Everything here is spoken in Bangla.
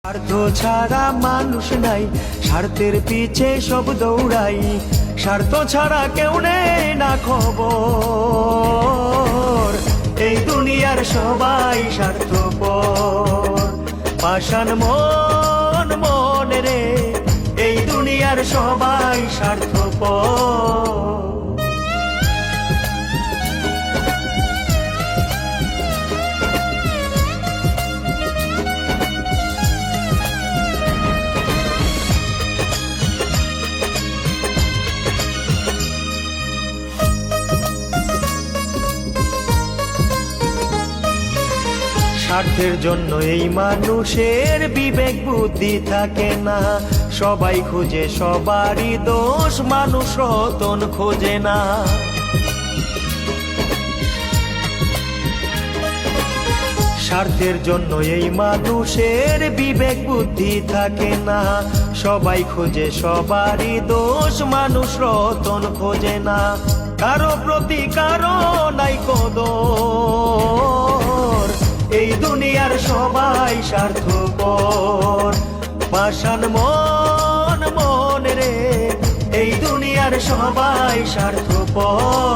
স্বার্থ ছাড়া মানুষ নাই, স্বার্থের পিছে সব দৌড়াই, স্বার্থ ছাড়া কেউ নেই না খবর। এই দুনিয়ার সবাই স্বার্থপর, পাষাণ মন মন রে, এই দুনিয়ার সবাই স্বার্থপর। স্বার্থের জন্য এই মানুষের বিবেক বুদ্ধি থাকে না, সবাই খুঁজে সবারই দোষ, মানুষ রতন খোঁজে না। স্বার্থের জন্য এই মানুষের বিবেক বুদ্ধি থাকে না, সবাই খুঁজে সবারই দোষ, মানুষ রতন খোঁজে না। কারো প্রতি কারো নাই কদর, এই দুনিয়ার সবাই স্বার্থপর, পাষাণ মন মন রে, এই দুনিয়ার সবাই স্বার্থপর।